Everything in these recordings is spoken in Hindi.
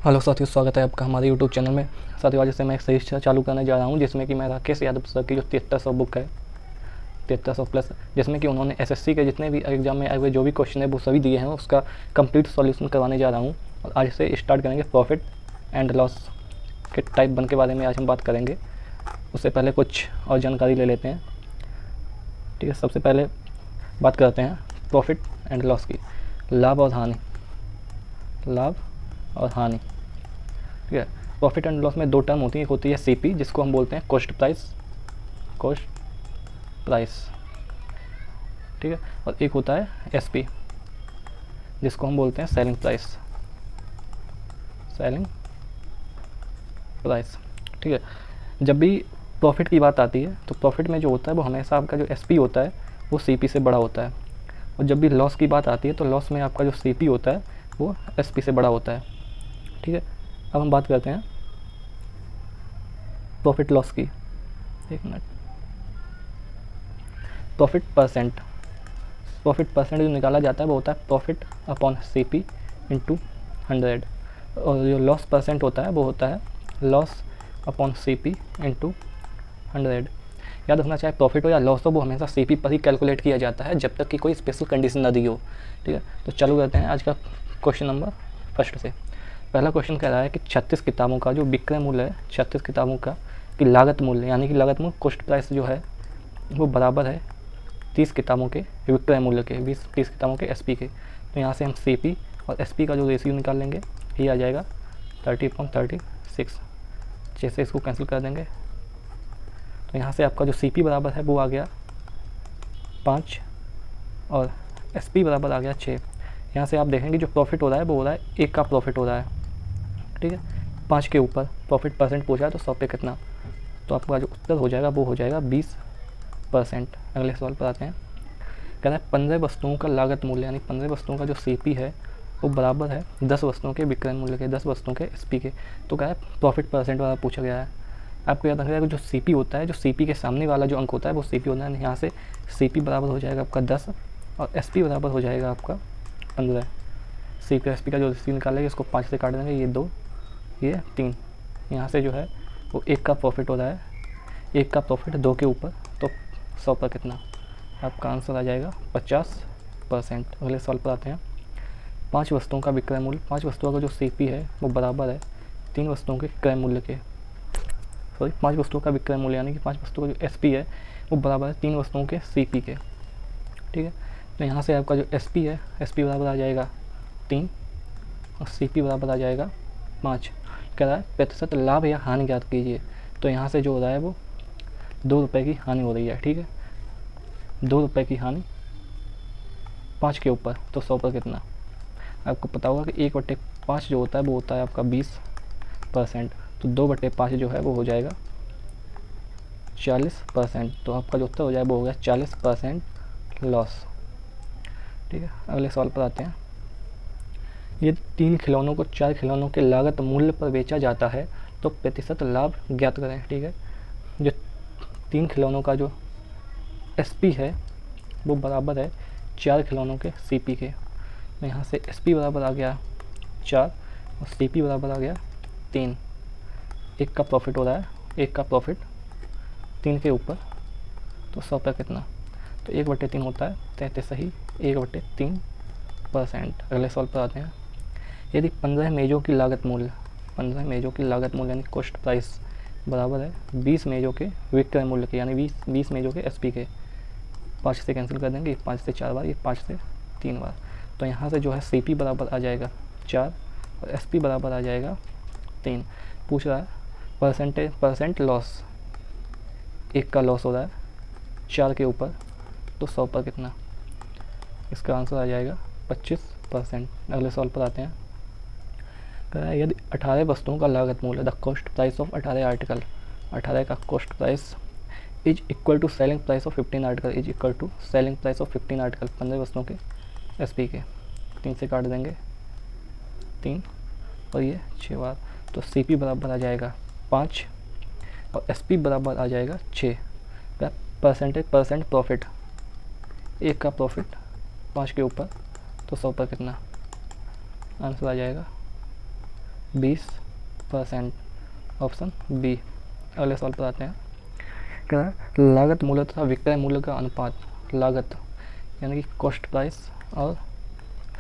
हेलो साथियों, स्वागत है आपका हमारे यूट्यूब चैनल में। साथियों, आज से मैं एक सीरीज चालू करने जा रहा हूं जिसमें कि मैं राकेश यादव सर की जो 7300 बुक है, 7300 प्लस, जिसमें कि उन्होंने एसएससी के जितने भी एग्जाम में आए हुए जो भी क्वेश्चन है वो सभी दिए हैं, उसका कंप्लीट सॉल्यूशन करवाने जा रहा हूं। और आज से स्टार्ट करेंगे प्रॉफिट एंड लॉस के टाइप 1 के बारे में आज हम बात करेंगे। उससे पहले कुछ और जानकारी ले लेते हैं। ठीक है, सबसे पहले बात करते हैं प्रॉफिट एंड लॉस की। लाभ और हानि, लाभ और हानि। ठीक है, प्रॉफिट एंड लॉस में दो टर्म होती है। एक होती है सीपी, जिसको हम बोलते हैं कॉस्ट प्राइस, कॉस्ट प्राइस। ठीक है, और एक होता है एसपी, जिसको हम बोलते हैं सेलिंग प्राइस, सेलिंग प्राइस। ठीक है, जब भी प्रॉफिट की बात आती है तो प्रॉफिट में जो होता है वो हमेशा आपका जो एसपी होता है वो सीपी से बड़ा होता है, और जब भी लॉस की बात आती है तो लॉस में आपका जो सीपी होता है वो एसपी से बड़ा होता है। ठीक है, अब हम बात करते हैं प्रॉफिट लॉस की। एक minute. Profit percent, profit percent जो निकाला जाता है वो होता है प्रॉफिट अपॉन सीपी इंटू 100, और जो लॉस परसेंट होता है वो होता है लॉस अपॉन सीपी इंटू 100। याद रखना, चाहे प्रॉफिट हो या लॉस हो, वो हमेशा सीपी पर ही कैलकुलेट किया जाता है जब तक कि कोई स्पेशल कंडीशन ना दी हो। ठीक है, तो चालू करते हैं आज का क्वेश्चन नंबर फर्स्ट से। पहला क्वेश्चन कह रहा है कि 36 किताबों का जो विक्रय मूल्य है, 36 किताबों का की लागत मूल्य, यानी कि लागत मूल्य कॉस्ट प्राइस जो है वो बराबर है 30 किताबों के विक्रय मूल्य के, 30 किताबों के एसपी के। तो यहाँ से हम सीपी और एसपी का जो रेशियो निकाल लेंगे, ये आ जाएगा 30/36। जैसे इसको कैंसिल कर देंगे तो यहाँ से आपका जो सीपी बराबर है वो आ गया 5 और एसपी बराबर आ गया 6। यहाँ से आप देखेंगे जो प्रॉफिट हो रहा है वो हो रहा है 1 का प्रॉफिट हो रहा है। ठीक है, 5 के ऊपर प्रॉफिट परसेंट पूछा है तो 100 पे कितना, तो आपका जो उत्तर हो जाएगा वो हो जाएगा 20%। अगले सवाल पर आते हैं। कह रहा है 15 वस्तुओं का लागत मूल्य, यानी 15 वस्तुओं का जो सीपी है वो बराबर है 10 वस्तुओं के विक्रय मूल्य के, 10 वस्तुओं के एसपी के। तो क्या है, प्रॉफिट परसेंट वाला पूछा गया है। आपको याद रखना है जो सीपी होता है, जो सीपी के सामने वाला जो अंक होता है वो सीपी होता है। यहाँ से सीपी बराबर हो जाएगा आपका 10 और एसपी बराबर हो जाएगा आपका 15। सीपी एसपी का जो रेशियो निकाल लेंगे, इसको 5 से काट देंगे, ये 2 ये 3। यहाँ से जो है वो 1 का प्रॉफिट हो रहा है, 1 का प्रॉफिट 2 के ऊपर, तो 100 पर कितना, आपका आंसर आ जाएगा 50%। अगले सवाल पर आते हैं। 5 वस्तुओं का विक्रय मूल्य, 5 वस्तुओं का जो सीपी है वो बराबर है 3 वस्तुओं के क्रय मूल्य के। 5 वस्तुओं का विक्रय मूल्य यानी कि 5 वस्तुओं का जो एसपी है वो बराबर है 3 वस्तुओं के सीपी के। ठीक है, तो यहाँ से आपका जो एसपी है, एसपी बराबर आ जाएगा 3 और सीपी बराबर आ जाएगा 5। कह रहा है प्रतिशत लाभ या हानि ज्ञात कीजिए। तो यहाँ से जो हो रहा है वो 2 रुपये की हानि हो रही है। ठीक है, 2 रुपये की हानि 5 के ऊपर, तो 100 पर कितना। आपको पता होगा कि 1/5 जो होता है वो होता है आपका 20%, तो 2/5 जो है वो हो जाएगा 40%। तो आपका जो उत्तर हो जाएगा वो हो गया 40% लॉस। ठीक है, अगले सवाल पर आते हैं। ये 3 खिलौनों को 4 खिलौनों के लागत मूल्य पर बेचा जाता है तो प्रतिशत लाभ ज्ञात करें। ठीक है, जो 3 खिलौनों का जो एसपी है वो बराबर है 4 खिलौनों के सीपी के। तो यहाँ से एसपी बराबर आ गया 4 और सीपी बराबर आ गया 3। 1 का प्रॉफिट हो रहा है, 1 का प्रॉफिट 3 के ऊपर, तो 100 पर कितना, तो 1/3 होता है 33 सही, 1/3%। अगले सवाल पर आते हैं। यदि 15 मेज़ों की लागत मूल्य, 15 मेज़ों की लागत मूल्य यानी कॉस्ट प्राइस बराबर है 20 मेज़ों के विक्रय मूल्य के, यानी 20 मेज़ों के एसपी के। 5 से कैंसिल कर देंगे, 5 से 4 बार, ये 5 से 3 बार। तो यहाँ से जो है सीपी बराबर आ जाएगा 4 और एसपी बराबर आ जाएगा 3। पूछ रहा है परसेंट लॉस, 1 का लॉस हो रहा है 4 के ऊपर, तो 100 पर कितना, इसका आंसर आ जाएगा 25%। अगले सवाल पर आते हैं। कह रहा है यदि 18 वस्तुओं का लागत मूल्य, the cost price of 18 article, 18 का cost price is equal to selling price of 15 article, is equal to selling price of 15 article, 15 वस्तुओं के एसपी के। 3 से काट देंगे, 3 और ये 6 बार, तो सीपी बराबर आ जाएगा 5 और एसपी बराबर आ जाएगा 6। परसेंट प्रॉफिट, 1 का प्रॉफिट 5 के ऊपर, तो 100 पर कितना, आंसर आ जाएगा 20%, ऑप्शन बी। अगले सवाल पर आते हैं। क्या है? लागत मूल्य तथा विक्रय मूल्य का अनुपात, लागत यानी कि कॉस्ट प्राइस और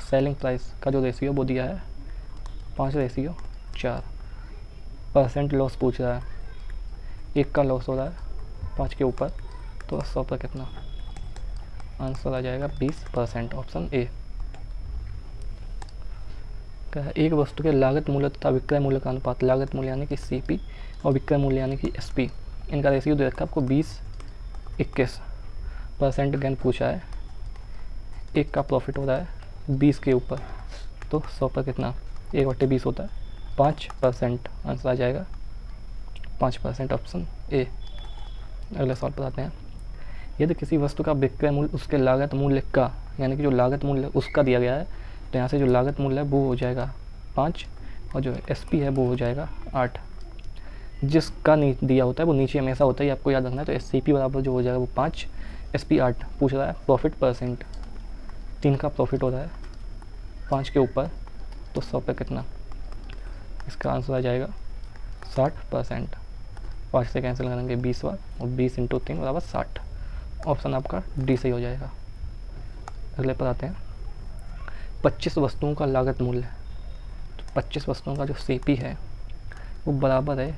सेलिंग प्राइस का जो रेशियो वो दिया है 5:4। लॉस पूछ रहा है, 1 का लॉस हो रहा है 5 के ऊपर, तो 100 पर कितना? आंसर आ जाएगा 20%, ऑप्शन ए। क्या है? एक वस्तु के लागत मूल्य तथा विक्रय मूल्य का अनुपात, लागत मूल्य यानी कि CP और विक्रय मूल्य यानी कि SP, इनका रेशियो दे रखा है आपको 20-21%। गेन पूछा है, 1 का प्रॉफिट हो रहा है 20 के ऊपर, तो 100 पर कितना? 1/20 होता है 5%। आंसर आ जाएगा 5%, ऑप्शन ए। अगले सवाल पर आते हैं। यदि किसी वस्तु का विक्रय मूल्य उसके लागत मूल्य का, यानी कि जो लागत मूल्य उसका दिया गया है, तो यहाँ से जो लागत मूल्य है वो हो जाएगा 5 और जो SP है वो हो जाएगा 8। जिसका दिया होता है वो नीचे हमेशा होता है, आपको याद रखना है। तो CP बराबर जो हो जाएगा वो 5, SP 8। पूछ रहा है प्रॉफिट परसेंट, 3 का प्रॉफिट हो रहा है 5 के ऊपर, तो 100 पे कितना? इसका आंसर आ जाएगा 60%। 5 से कैंसिल करेंगे 20 बार, और 20 × 3 बराबर 60। ऑप्शन आपका डी सही हो जाएगा। अगले पर आते हैं। 25 वस्तुओं का लागत मूल्य, तो 25 वस्तुओं का जो CP है वो बराबर है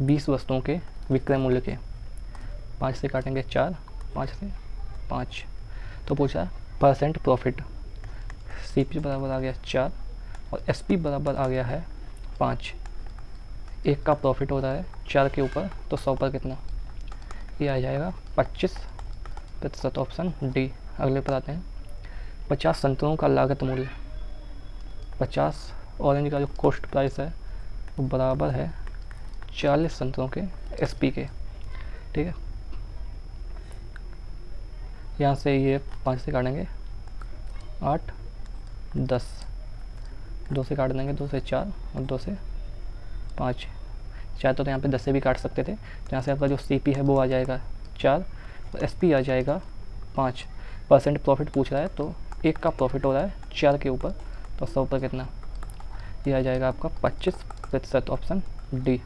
20 वस्तुओं के विक्रय मूल्य के। 5 से काटेंगे 4, 5 से 5, तो पूछा परसेंट प्रॉफिट। CP बराबर आ गया 4 और SP बराबर आ गया है 5। 1 का प्रॉफिट हो रहा है 4 के ऊपर, तो 100 पर कितना? ये आ जाएगा 25%, ऑप्शन डी। अगले पर आते हैं। 50 संतरों का लागत मूल्य, 50 ऑरेंज का जो कॉस्ट प्राइस है वो बराबर है 40 संतरों के SP के। ठीक है, यहाँ से ये 5 से काटेंगे 8, 10, 2 से काट देंगे, 2 से 4 और 2 से 5। चाहे तो यहाँ पे 10 से भी काट सकते थे। तो यहाँ से आपका जो CP है वो आ जाएगा 4 और SP आ जाएगा 5%। प्रॉफिट पूछ रहा है, तो 1 का प्रॉफिट हो रहा है 4 के ऊपर, तो 100 पर कितना? ये आ जाएगा आपका 25%, ऑप्शन डी।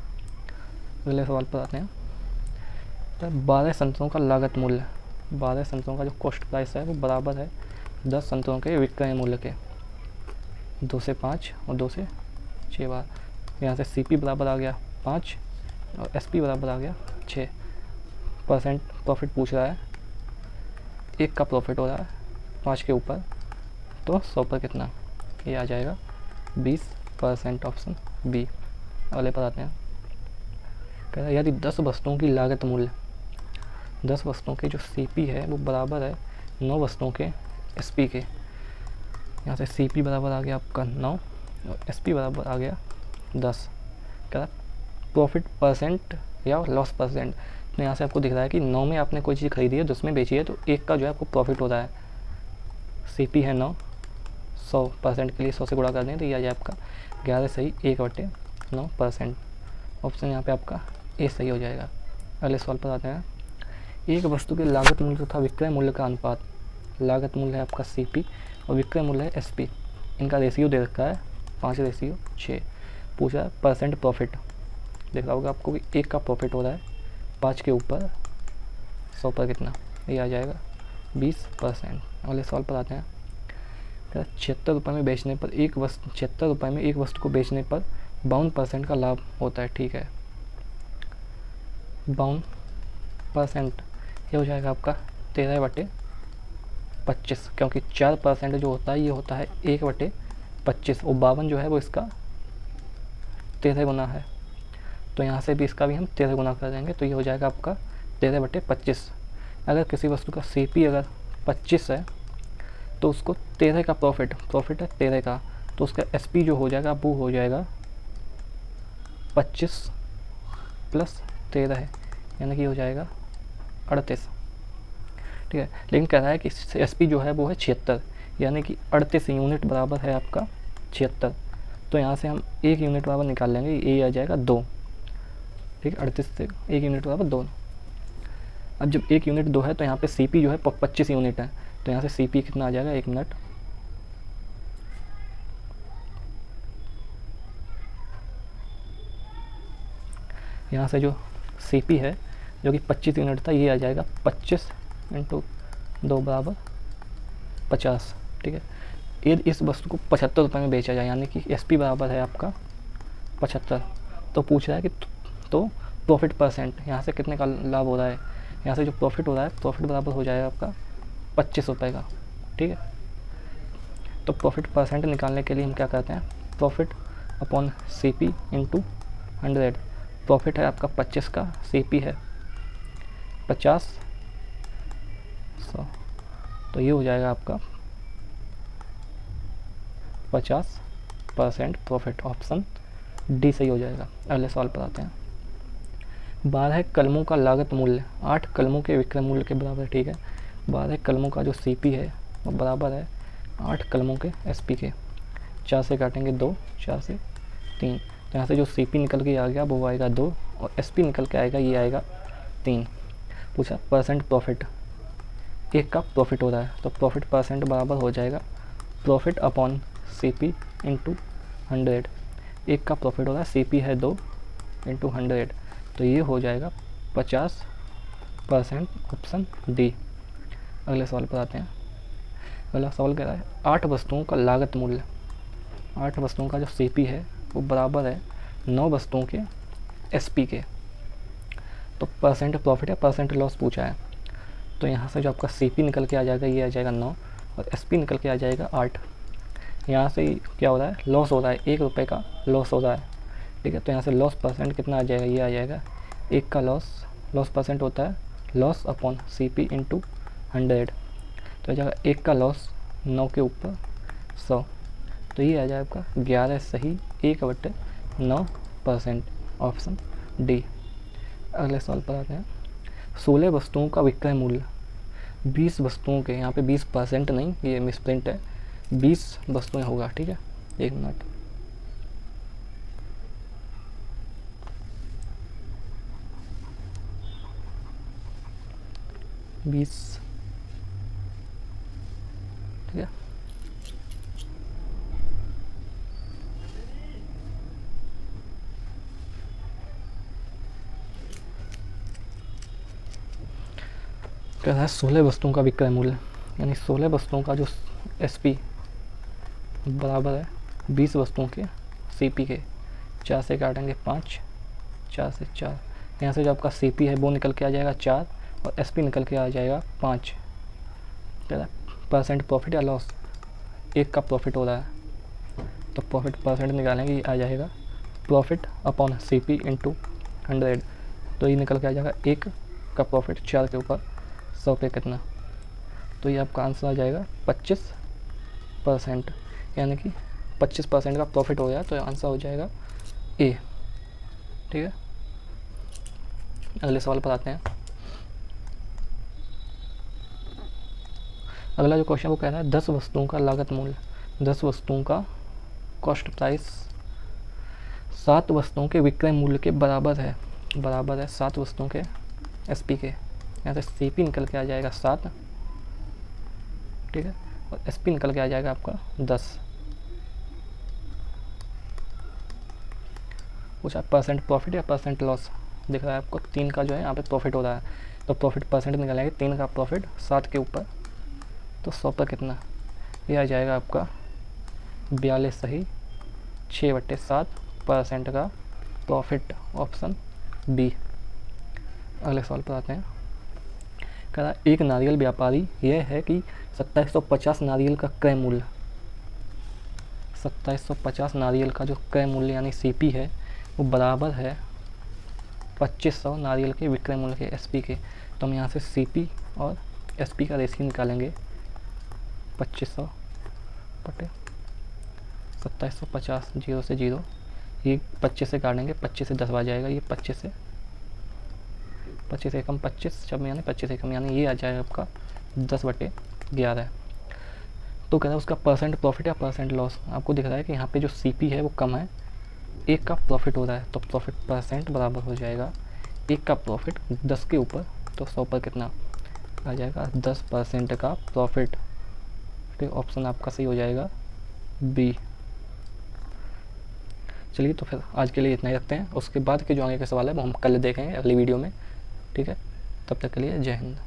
अगले सवाल पर आते हैं। तो 12 संतरों का लागत मूल्य, 12 संतरों का जो कॉस्ट प्राइस है वो बराबर है 10 संतरों के विक्रय मूल्य के। 2 से 5 और 2 से 6 बार। यहाँ से CP बराबर आ गया 5 और SP बराबर आ गया 6%। प्रॉफिट पूछ रहा है, 1 का प्रॉफिट हो रहा है 5 के ऊपर, तो 100 पर कितना? ये आ जाएगा 20%, ऑप्शन बी। अगले पर आते हैं। कह रहा है यदि 10 वस्तुओं की लागत मूल्य, 10 वस्तुओं के जो CP है वो बराबर है 9 वस्तुओं के SP के। यहाँ से CP बराबर आ गया आपका 9 और SP बराबर आ गया 10। कह रहा प्रॉफिट परसेंट या लॉस परसेंट। तो यहाँ से आपको दिख रहा है कि 9 में आपने कोई चीज़ खरीदी है, 10 में बेची है, तो 1 का जो है आपको प्रॉफिट हो रहा है। CP है 9, 100% के लिए 100 से गुणा कर दें तो ये आ जाए आपका 11 सही 1/9%। ऑप्शन यहाँ पे आपका ए सही हो जाएगा। अगले सवाल पर आते हैं। एक वस्तु के लागत मूल्य तथा विक्रय मूल्य का अनुपात, लागत मूल्य है आपका CP और विक्रय मूल्य है SP, इनका रेशियो दे रखा है 5:6। पूछा है परसेंट प्रॉफिट। देख रहा होगा आपको कि 1 का प्रॉफिट हो रहा है 5 के ऊपर, 100 पर कितना? ये आ जाएगा 20%। अगले सवाल पर आते हैं। 76 रुपये में बेचने पर 76 रुपये में एक वस्तु को बेचने पर 52% का लाभ होता है। ठीक है, 52% ये हो जाएगा आपका 13/25, क्योंकि 4% जो होता है ये होता है 1/25 और 52 जो है वो इसका 13 गुना है। तो यहाँ से भी इसका भी हम 13 गुना कर देंगे, तो ये हो जाएगा आपका 13/25। अगर किसी वस्तु का CP अगर 25 है तो उसको 13 का प्रॉफिट है 13 का, तो उसका SP जो हो जाएगा वो हो जाएगा 25 + 13 है, यानी कि हो जाएगा 38। ठीक है, लेकिन कह रहा है कि SP जो है वो है 76, यानी कि 38 यूनिट बराबर है आपका 76। तो यहाँ से हम 1 यूनिट बराबर निकाल लेंगे, ये आ जाएगा 2। ठीक है, 38 से 1 यूनिट बराबर 2। अब जब 1 यूनिट 2 है तो यहाँ पे CP जो है 25 यूनिट है, तो यहाँ से CP कितना आ जाएगा? 1 मिनट, यहाँ से जो CP है जो कि 25 यूनिट था, ये आ जाएगा 25 इंटू 2 बराबर 50। ठीक है, ये इस वस्तु को 75 रुपये में बेचा जाए, यानी कि SP बराबर है आपका 75। तो पूछ रहा है कि तो प्रॉफिट परसेंट यहाँ से कितने का लाभ हो रहा है, यहाँ से जो प्रॉफिट हो रहा है, प्रॉफिट बराबर हो जाएगा आपका 25 रुपये का। ठीक है, तो प्रॉफिट परसेंट निकालने के लिए हम क्या करते हैं, profit upon CP into 100। Profit है आपका 25 का, CP है 50, 100, तो ये हो जाएगा आपका 50% प्रॉफिट। ऑप्शन डी सही हो जाएगा। अगले सवाल पर आते हैं। 12 कलमों का लागत मूल्य 8 कलमों के विक्रय मूल्य के बराबर। ठीक है, 12 कलमों का जो CP है वो बराबर है 8 कलमों के SP के। 4 से काटेंगे 2, 4 से 3, तो यहाँ से जो CP निकल के आ गया वो आएगा 2 और SP निकल के आएगा, ये आएगा 3। पूछा परसेंट प्रॉफिट, एक का प्रॉफिट हो रहा है तो प्रॉफिट परसेंट बराबर हो जाएगा प्रॉफिट अपॉन CP इंटू 100। एक का प्रॉफिट हो रहा है, CP है 2 इंटू 100, तो ये हो जाएगा 50%। Option D. अगले सवाल पर आते हैं। अगला सवाल कह रहा है 8 वस्तुओं का लागत मूल्य, 8 वस्तुओं का जो CP है वो बराबर है 9 वस्तुओं के SP के। तो परसेंट प्रॉफिट या परसेंट लॉस पूछा है, तो यहाँ से जो आपका CP निकल के आ जाएगा, ये आ जाएगा 9 और SP निकल के आ जाएगा 8। यहाँ से क्या हो रहा है, लॉस हो रहा है, 1 रुपये का लॉस हो रहा है। ठीक है, तो यहाँ से लॉस परसेंट कितना आ जाएगा, ये आ जाएगा 1 का लॉस परसेंट होता है लॉस अपॉन CP इंटू 100, तो आ जाएगा 1 का लॉस 9 के ऊपर 100, तो ये आ जाएगा आपका 11 सही 1/9%। Option D. अगले सवाल पर आते हैं। 16 वस्तुओं का विक्रय मूल्य, 20 वस्तुओं के, यहाँ पे 20% नहीं, ये मिसप्रिंट है, 20 वस्तुएं होगा। ठीक है, 1 मिनट। ठीक है, क्या है 16 वस्तुओं का विक्रय मूल्य, यानी 16 वस्तुओं का जो SP बराबर है 20 वस्तुओं के CP के। 4 से काटेंगे 5, 4 से 4, यहाँ से जो आपका CP है वो निकल के आ जाएगा 4 और SP निकल के आ जाएगा 5। परसेंट प्रॉफिट या लॉस, 1 का प्रॉफिट हो रहा है तो प्रॉफिट परसेंट निकालेंगे, ये आ जाएगा प्रॉफिट अपॉन CP इंटू 100, तो ये निकल के आ जाएगा 1 का प्रॉफिट 4 के ऊपर 100 पे कितना, तो ये आपका आंसर आ जाएगा 25%, यानी कि 25% का प्रॉफिट हो गया, तो आंसर हो जाएगा ए। ठीक है, अगले सवाल पर आते हैं। अगला जो क्वेश्चन वो कह रहा है 10 वस्तुओं का लागत मूल्य, 10 वस्तुओं का कॉस्ट प्राइस 7 वस्तुओं के विक्रय मूल्य के बराबर है 7 वस्तुओं के SP के। यहाँ से CP निकल के आ जाएगा 7, ठीक है, और SP निकल के आ जाएगा आपका 10। पूछा परसेंट प्रॉफिट या परसेंट लॉस, दिख रहा है आपको 3 का जो है यहाँ पे प्रॉफिट हो रहा है, तो प्रॉफिट परसेंट निकालेंगे, 3 का प्रॉफिट 7 के ऊपर, तो 100 पर कितना, ये आ जाएगा आपका 42 सही 6/7% का प्रॉफिट। Option B. अगले सवाल पर आते हैं। कह रहा एक नारियल व्यापारी यह है कि 2750 नारियल का क्रय मूल्य, 2750 नारियल का जो क्रय मूल्य यानी CP है वो बराबर है 2500 नारियल के विक्रय मूल्य के SP के। तो हम यहाँ से CP और SP का रेशियो निकालेंगे, 2500 बटे 2750, 0 से 0, ये 25 से काटेंगे, 25 से 10 आ जाएगा, ये 25 से 25 एकम 25 जब यानी 25 एकम, यानी ये आ जाएगा आपका 10/11। तो कह रहा है उसका परसेंट प्रॉफिट या परसेंट लॉस, आपको दिख रहा है कि यहाँ पे जो CP है वो कम है, 1 का प्रॉफिट हो रहा है, तो प्रॉफिट परसेंट बराबर हो जाएगा 1 का प्रॉफिट 10 के ऊपर, तो 100 पर कितना आ जाएगा 10% का प्रॉफिट। ठीक, ऑप्शन आपका सही हो जाएगा बी। चलिए तो फिर आज के लिए इतना ही रखते हैं, उसके बाद के जो आगे के सवाल है वो हम कल देखेंगे अगली वीडियो में। ठीक है, तब तक के लिए जय हिंद।